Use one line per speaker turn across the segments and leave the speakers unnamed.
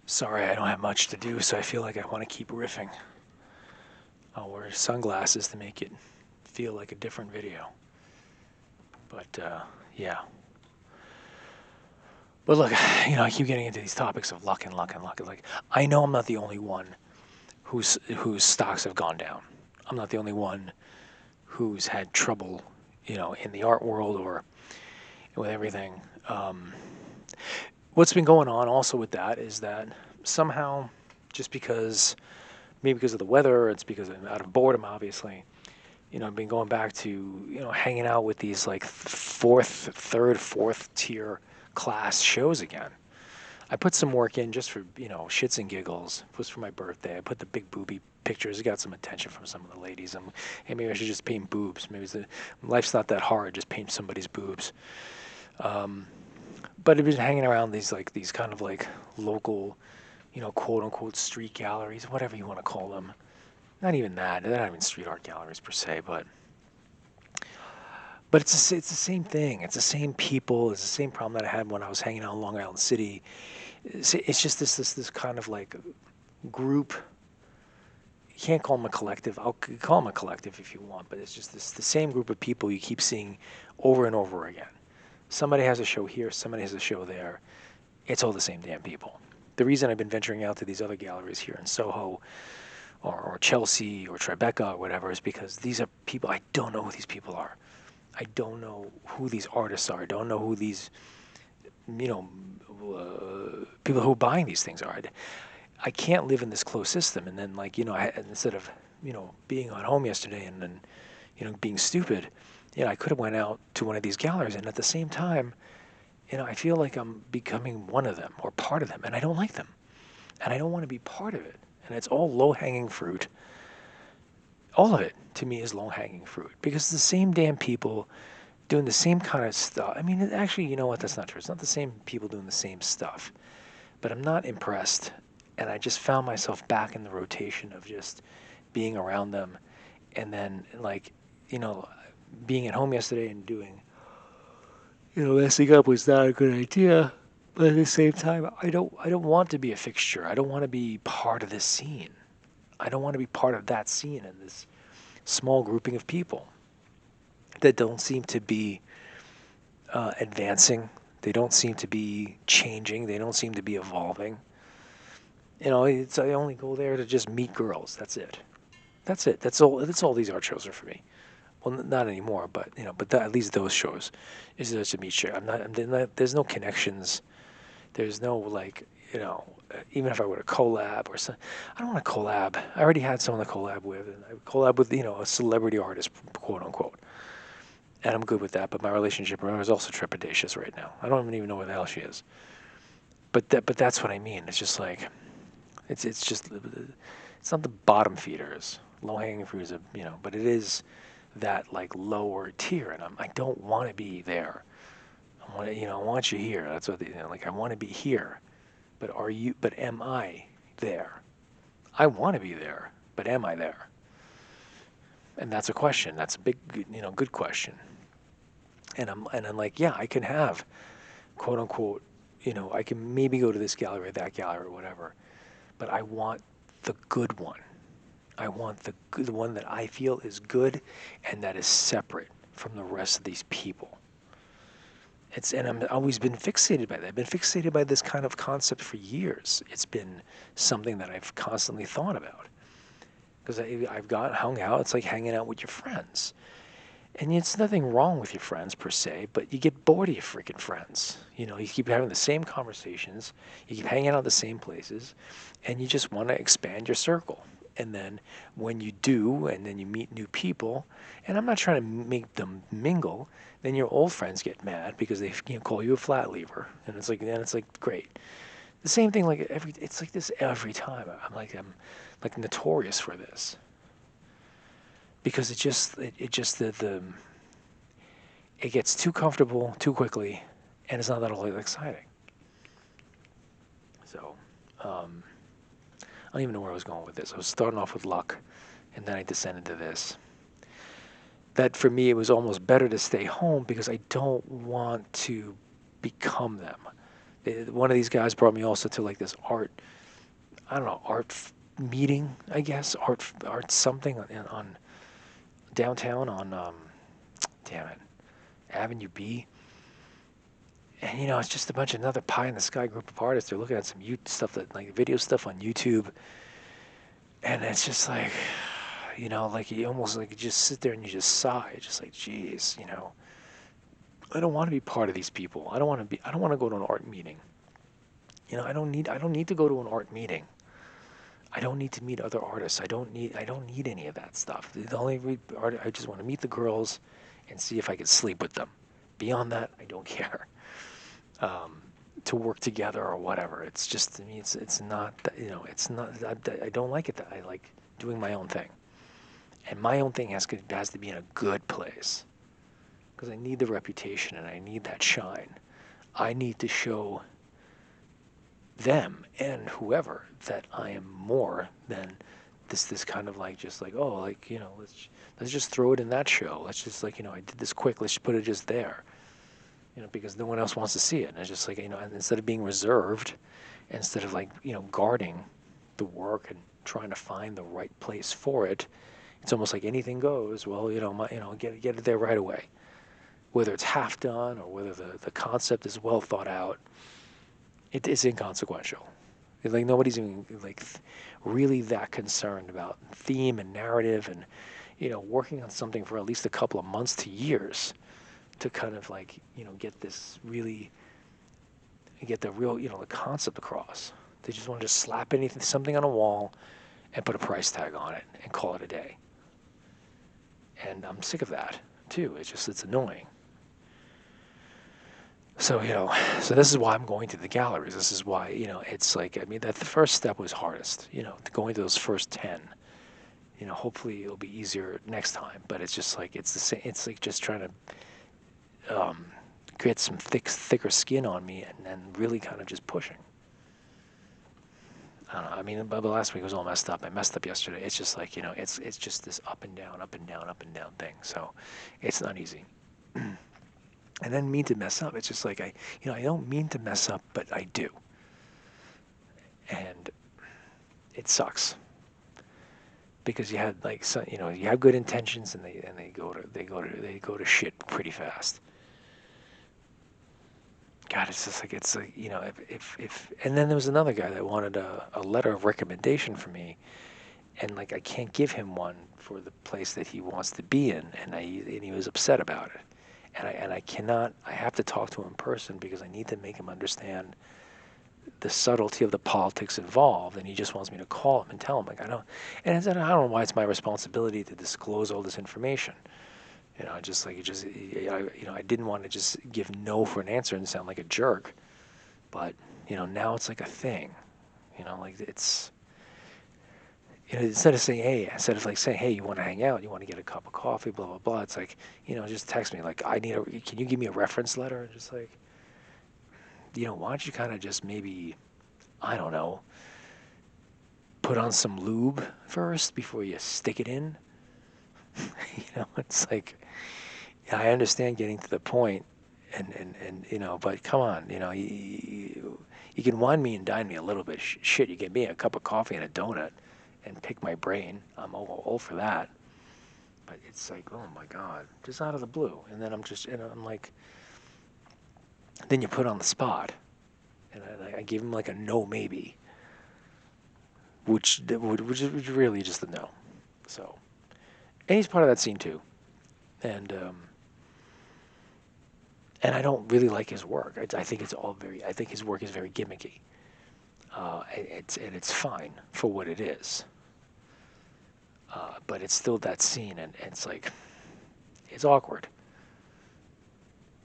Sorry, I don't have much to do, so I feel like I want to keep riffing. I'll wear sunglasses to make it feel like a different video. But yeah. But look, I keep getting into these topics of luck and luck and luck. Like, I know I'm not the only one whose stocks have gone down. I'm not the only one who's had trouble, in the art world or with everything. Um, what's been going on also with that is that somehow, just because maybe because of the weather, it's because I'm out of boredom, obviously. I've been going back to, hanging out with these like third, fourth tier class shows again. I put some work in just for, shits and giggles. It was for my birthday. I put the big booby pictures. It got some attention from some of the ladies. Hey, maybe I should just paint boobs. Life's not that hard. Just paint somebody's boobs. Um, but I've been hanging around these kind of like local, quote unquote street galleries, whatever you want to call them. Not even that. They're not even street art galleries per se, but it's the same thing. It's the same people. It's the same problem that I had when I was hanging out in Long Island City. It's just this kind of like group. You can't call them a collective. I'll call them a collective if you want, but it's just the same group of people you keep seeing over and over again. Somebody has a show here. Somebody has a show there. It's all the same damn people. The reason I've been venturing out to these other galleries here in Soho or Chelsea or Tribeca or whatever is because these are people I don't know who these people are. I don't know who these artists are. I don't know who these, people who are buying these things are. I can't live in this closed system. And then, like, instead of, being on home yesterday and then, being stupid, I could have went out to one of these galleries. And at the same time, I feel like I'm becoming one of them or part of them. And I don't like them. And I don't want to be part of it. And it's all low hanging fruit. All of it to me is low hanging fruit because the same damn people doing the same kind of stuff. I mean, actually, you know what? That's not true. It's not the same people doing the same stuff. But I'm not impressed. And I just found myself back in the rotation of just being around them. And then, like, you know, being at home yesterday and doing, messing up was not a good idea. But at the same time, I don't want to be a fixture. I don't want to be part of this scene. I don't want to be part of that scene and this small grouping of people that don't seem to be advancing. They don't seem to be changing. They don't seem to be evolving. I only go there to just meet girls. That's it. That's it. That's all. That's all these art shows are for me. Well, not anymore, but at least those shows is just to meet shit. There's no connections. There's no like, even if I were to collab or something, I don't want to collab. I already had someone to collab with, and I collab with a celebrity artist, quote unquote, and I'm good with that. But my relationship with her is also trepidatious right now. I don't even know where the hell she is. But that's what I mean. It's just like it's just it's not the bottom feeders. Low hanging fruit is but it is that like lower tier, and I don't want to be there. I want you here. That's what like I want to be here. But am I there? I want to be there, but am I there? And that's a question. That's a big, good question. And I'm like, yeah, I can have, quote unquote, I can maybe go to this gallery or that gallery or whatever, but I want the good one. I want the one that I feel is good and that is separate from the rest of these people. And I've always been fixated by that. I've been fixated by this kind of concept for years. It's been something that I've constantly thought about because I've got hung out. It's like hanging out with your friends, and it's nothing wrong with your friends per se, but you get bored of your freaking friends. You keep having the same conversations, you keep hanging out at the same places, and you just want to expand your circle. And then when you do, and then you meet new people, and I'm not trying to make them mingle, then your old friends get mad because they call you a flat lever, and it's like great. The same thing like it's like this every time. I'm like notorious for this because it just it gets too comfortable too quickly, and it's not that all that exciting. So I don't even know where I was going with this. I was starting off with luck, and then I descended to this. That for me, it was almost better to stay home because I don't want to become them. One of these guys brought me also to like this art, I don't know, meeting, I guess, art something on downtown on, damn it, Avenue B. And it's just a bunch of another pie in the sky group of artists. They're looking at some stuff that like video stuff on YouTube, and it's just like, like you almost like you just sit there and you just sigh, just like, geez, I don't want to be part of these people. I don't want to be. I don't want to go to an art meeting. I don't need to go to an art meeting. I don't need to meet other artists. I don't need any of that stuff. The only art, I just want to meet the girls and see if I can sleep with them. Beyond that, I don't care. To work together or whatever. It's just, to me, it's not it's not. I don't like it. That I like doing my own thing, and my own thing has to be in a good place, because I need the reputation and I need that shine. I need to show them and whoever that I am more than this kind of like, just like, oh, like, let's just throw it in that show. Let's just, like, I did this quick. Let's just put it just there. Because no one else wants to see it. And it's just like, and instead of being reserved, instead of like, guarding the work and trying to find the right place for it, it's almost like anything goes. Well, get it there right away. Whether it's half done or whether the concept is well thought out, it is inconsequential. Like nobody's even like really that concerned about theme and narrative and, working on something for at least a couple of months to years to kind of like, get this really, get the real, the concept across. They just want to just slap something on a wall and put a price tag on it and call it a day. And I'm sick of that too. It's annoying. So, so this is why I'm going to the galleries. This is why, it's like, I mean, that the first step was hardest, going to those first 10. Hopefully it'll be easier next time, but it's just like, it's the same. It's like just trying to get some thicker skin on me and really kind of just pushing. I don't know. I mean, but last week was all messed up. I messed up yesterday. It's just like, it's just this up and down, up and down, up and down thing. So it's not easy. And then mean to mess up. It's just like I don't mean to mess up, but I do. And it sucks. Because you had like you have good intentions and they go to shit pretty fast. God, it's just like, if and then there was another guy that wanted a letter of recommendation for me, and like I can't give him one for the place that he wants to be in, and he was upset about it, and I cannot. I have to talk to him in person because I need to make him understand the subtlety of the politics involved, and he just wants me to call him and tell him like I don't. And I said, I don't know why it's my responsibility to disclose all this information. Just like I didn't want to just give no for an answer and sound like a jerk, but now it's like a thing, like it's, instead of saying hey, you want to hang out, you want to get a cup of coffee, blah blah blah. It's like, just text me like can you give me a reference letter? And just like, why don't you kind of just maybe, I don't know, put on some lube first before you stick it in. It's like, I understand getting to the point, and but come on, you can wine me and dine me a little bit. Shit, you get me a cup of coffee and a donut, and pick my brain. I'm all for that. But it's like, oh my God, just out of the blue, and then I'm like, then you put on the spot, and I give him like a no maybe, which is really just a no. So, and he's part of that scene too, and I don't really like his work. I think it's all very. I think his work is very gimmicky. It's fine for what it is. But it's still that scene, and it's like, it's awkward.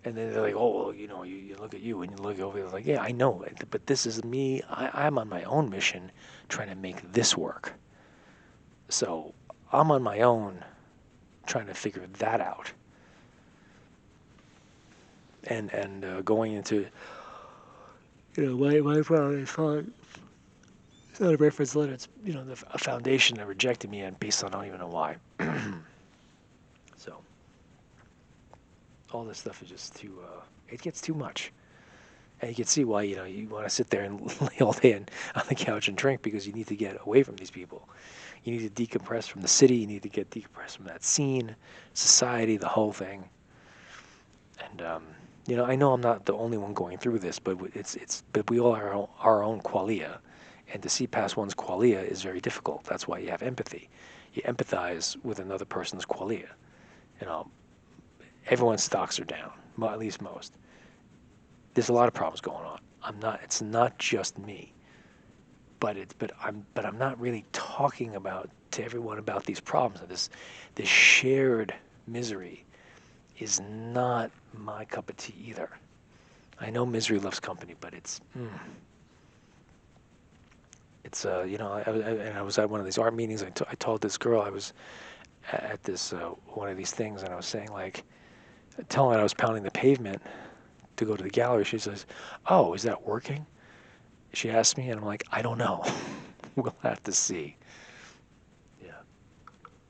And then they're like, oh, well, you look at you, and you look over there, like, yeah, I know, but this is me. I'm on my own mission, trying to make this work. So I'm on my own, trying to figure that out. And going into, my problem is it's not a reference letter. It's a foundation that rejected me and based on I don't even know why. So all this stuff is just too. It gets too much, And you can see why, you want to sit there and lay all day on the couch and drink, because you need to get away from these people. You need to decompress from the city. You need to get decompressed from that scene, society, the whole thing. And I know I'm not the only one going through this, but but we all have our own qualia, and to see past one's qualia is very difficult. That's why you have empathy. You empathize with another person's qualia. You know, everyone's stocks are down, at least most. There's a lot of problems going on. It's not just me, but I'm not really talking about to everyone about these problems. This shared misery is not my cup of tea either. I know misery loves company, but I was at one of these art meetings. I told this girl I was at this one of these things, and I was saying, like, telling her I was pounding the pavement to go to the gallery. She says, "Oh, is that working?" She asked me, and I'm like, "I don't know. We'll have to see."